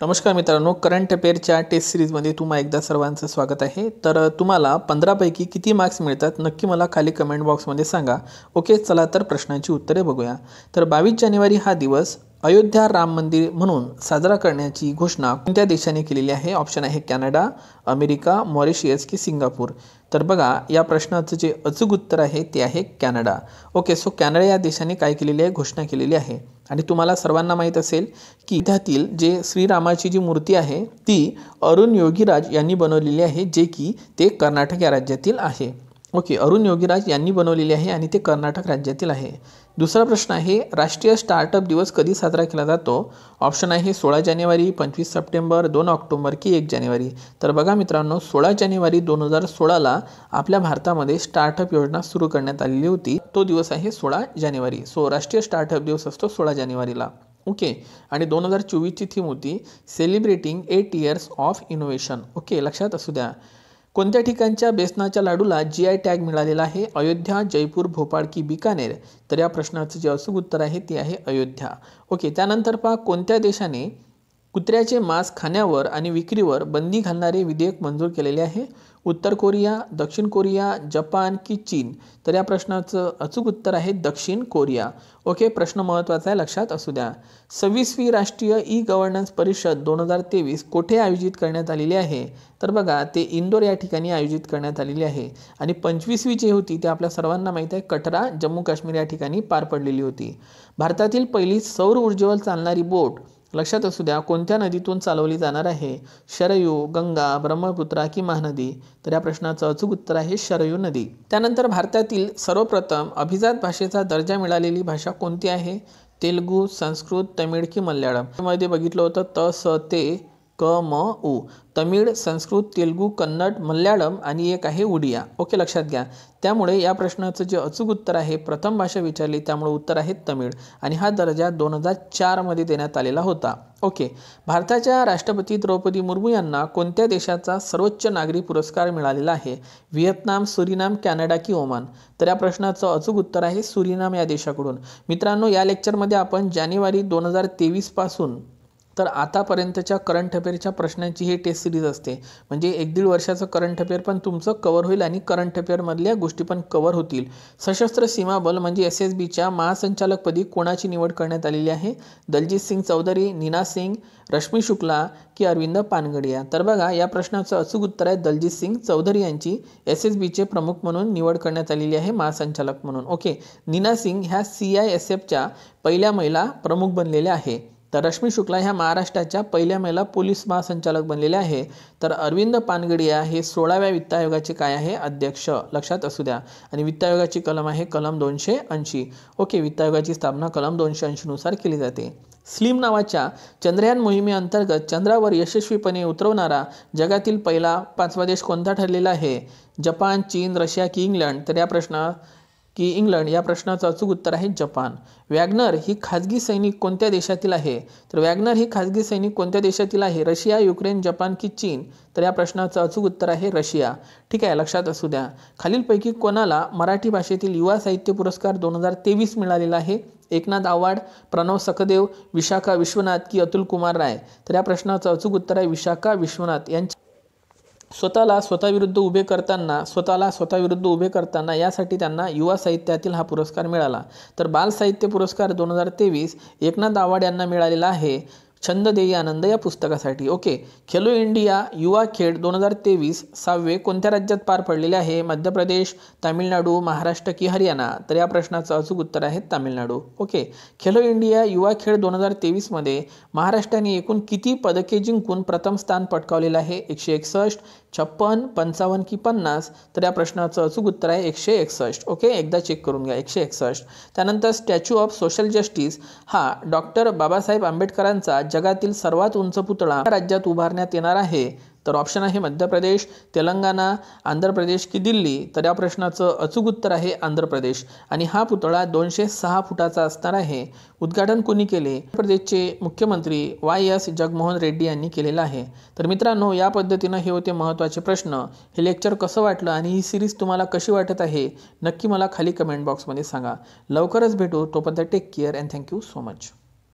नमस्कार मित्रांनो, current अफेअरच्या taste सिरीजमध्ये तुम्हा एकदा सर्वांचं स्वागत आहे। तर तुम्हाला 15 पैकी किती मार्क्स मिळतात नक्की मला खाली कमेंट बॉक्समध्ये सांगा। ओके, चला तर प्रश्नांची उत्तरे बघूया। तर 22 जानेवारी हा दिवस अयोध्या राम मंदिर म्हणून साजरा करण्याची घोषणा कोणत्या देशाने केलेली आहे? ऑप्शन आहे कॅनडा, अमेरिका, मॉरिशियस की सिंगापूर। तर बघा, या प्रश्नाचं जे अचूक उत्तर आहे ते आहे कॅनडा। ओके, सो कॅनडा या देशाने काय केलेली आहे? घोषणा केलेली आहे। आणि तुम्हाला सर्वांना माहीत असेल की त्यातील जे श्रीरामाची जी मूर्ती आहे ती अरुण योगीराज यांनी बनवलेली आहे, जे की ते कर्नाटक या राज्यातील आहे। ओके, अरुण योगीराज यांनी बनवलेली आहे आणि ते कर्नाटक राज्यातील आहे। दुसरा प्रश्न आहे, राष्ट्रीय स्टार्टअप दिवस कधी साजरा केला जातो? ऑप्शन आहे 16 जानेवारी, 25 सप्टेंबर, 2 ऑक्टोबर की 1 जानेवारी। तर बघा मित्रांनो, 16 जानेवारी 2016ला आपल्या भारतामध्ये स्टार्टअप योजना सुरू करण्यात आलेली होती। तो दिवस आहे 16 जानेवारी। सो राष्ट्रीय स्टार्टअप दिवस असतो 16 जानेवारीला। ओके, आणि 2024ची थीम होती celebrating 8 years of innovation. Okay, लक्षात असू द्या। कोणत्या ठिकाणच्या बेसनाच्या लाडूला GI टॅग मिळालेला आहे? अयोध्या, जयपूर, भोपाळ की बिकानेर? तर या प्रश्नाचं जे अचूक उत्तर आहे ते आहे अयोध्या। ओके, त्यानंतर पहा, कोणत्या देशाने कुत्र्याचे मांस खाण्यावर आणि विक्रीवर बंदी घालणारे विधेयक मंजूर केलेले आहे? उत्तर कोरिया, दक्षिण कोरिया, जपान की चीन? तर या प्रश्नाचं अचूक उत्तर आहे दक्षिण कोरिया। ओके, प्रश्न महत्त्वाचा आहे, लक्षात असू द्या। 26वी राष्ट्रीय ई-गव्हर्नन्स परिषद 2023 कोठे आयोजित करण्यात आलेली आहे? तर बघा, ते इंदोर या ठिकाणी आयोजित करण्यात आलेली आहे। आणि 25वी जी होती ते आपल्या सर्वांना माहीत आहे कटरा, जम्मू काश्मीर या ठिकाणी पार पडलेली होती। भारतातील पहिली सौर ऊर्जेवर चालणारी बोट, लक्षात असू द्या, कोणत्या नदीतून चालवली जाणार आहे? शरयू, गंगा, ब्रह्मपुत्रा की महानदी? तर या प्रश्नाचं अचूक उत्तर आहे शरयू नदी। त्यानंतर भारतातील सर्वप्रथम अभिजात भाषेचा दर्जा मिळालेली भाषा कोणती आहे? तेलुगू, संस्कृत, तमिळ की मल्याळम? मध्ये बघितलं होतं त स ते क म उ। तमिळ, संस्कृत, तेलुगू, कन्नड, मल्याळम आणि एक आहे उडिया। ओके, लक्षात घ्या। त्यामुळे या प्रश्नाचं जे अचूक उत्तर आहे, प्रथम भाषा विचारली त्यामुळे उत्तर आहे तमिळ, आणि हा दर्जा 2004 मध्ये देण्यात आलेला होता। ओके, भारताच्या राष्ट्रपती द्रौपदी मुर्मू यांना कोणत्या देशाचा सर्वोच्च नागरी पुरस्कार मिळालेला आहे? व्हिएतनाम, सुरिनाम, कॅनडा की ओमान? तर या प्रश्नाचं अचूक उत्तर आहे सुरिनाम या देशाकडून। मित्रांनो, या लेक्चरमध्ये आपण जानेवारी 2023 पासून तर आतापर्यंतच्या करंट अफेअरच्या प्रश्नांची ही टेस्ट सिरीज असते। म्हणजे 1-1.5 वर्षाचं करंट अफेअर पण तुमचं कव्हर होईल आणि करंट अफेअरमधल्या गोष्टी पण कव्हर होतील। सशस्त्र सीमा बल म्हणजे SSBच्या महासंचालकपदी कोणाची निवड करण्यात आलेली आहे? दलजीत सिंग चौधरी, नीना सिंग, रश्मी शुक्ला की अरविंद पानगडिया? तर बघा, या प्रश्नाचं अचूक उत्तर आहे दलजीत सिंग चौधरी यांची SSBचे प्रमुख म्हणून निवड करण्यात आलेली आहे, महासंचालक म्हणून। ओके, नीना सिंग ह्या CISFच्या पहिल्या महिला प्रमुख बनलेल्या आहे। तर रश्मी शुक्ला ह्या महाराष्ट्राच्या पहिल्या महिला पोलीस महासंचालक बनलेल्या आहे। तर अरविंद पानगडिया हे 16व्या वित्त आयोगाचे काय आहे? अध्यक्ष, लक्षात असू द्या। आणि वित्त आयोगाची कलम आहे कलम 280। ओके, वित्त आयोगाची स्थापना कलम 280 नुसार केली जाते। स्लिम नावाच्या चंद्रयान मोहिमेअंतर्गत चंद्रावर यशस्वीपणे उतरवणारा जगातील पहिला 5वा देश कोणता ठरलेला आहे? जपान, चीन, रशिया की इंग्लंड? तर या प्रश्नाचं अचूक उत्तर आहे जपान। वॅगनर ही खाजगी सैनिक कोणत्या देशातील आहे? तर वॅगनर ही खाजगी सैनिक कोणत्या देशातील आहे? रशिया, युक्रेन, जपान की चीन? तर या प्रश्नाचं अचूक उत्तर आहे रशिया। ठीक आहे, लक्षात असू द्या। खालीलपैकी कोणाला मराठी भाषेतील युवा साहित्य पुरस्कार 2023 मिळालेला आहे? एकनाथ आव्हाड, प्रणव सखदेव, विशाखा विश्वनाथ की अतुल कुमार राय? तर या प्रश्नाचं अचूक उत्तर आहे विशाखा विश्वनाथ यांची। स्वतःला स्वतःविरुद्ध उभे करताना यासाठी त्यांना युवा साहित्यातील हा पुरस्कार मिळाला। तर बाल साहित्य पुरस्कार 2023 एकनाथ आव्हाड यांना मिळालेला आहे छंद देई आनंद या पुस्तकासाठी। ओके, खेलो इंडिया युवा खेळ 2023 6वे कोणत्या राज्यात पार पडलेले आहे? मध्य प्रदेश, तामिळनाडू, महाराष्ट्र की हरियाणा? तर या प्रश्नाचं अचूक उत्तर आहे तामिळनाडू। ओके, खेलो इंडिया युवा खेळ 2023 मध्ये महाराष्ट्राने एकूण किती पदके जिंकून प्रथम स्थान पटकावलेलं आहे? 161, 56, 55 की 50? तर या प्रश्नाचं अचूक उत्तर आहे 161। ओके, एकदा चेक करून घ्या, 161। त्यानंतर स्टॅच्यू ऑफ सोशल जस्टिस हा डॉक्टर बाबासाहेब आंबेडकरांचा जगातील सर्वात उंच पुतळा राज्यात उभारण्यात येणार आहे? तर ऑप्शन आहे मध्य प्रदेश, तेलंगणा, आंध्र प्रदेश की दिल्ली? तर या प्रश्नाचं अचूक उत्तर आहे आंध्र प्रदेश। आणि हा पुतळा 206 फुटाचा असणार आहे। उद्घाटन कोणी केले? प्रदेशचे मुख्यमंत्री YS जगनमोहन रेड्डी यांनी केलेलं आहे। तर मित्रांनो, या पद्धतीनं हे होते महत्त्वाचे प्रश्न। हे लेक्चर कसं वाटलं आणि ही सिरीज तुम्हाला कशी वाटत आहे नक्की मला खाली कमेंट बॉक्समध्ये सांगा। लवकरच भेटू, तोपर्यंत take care and thank you so much.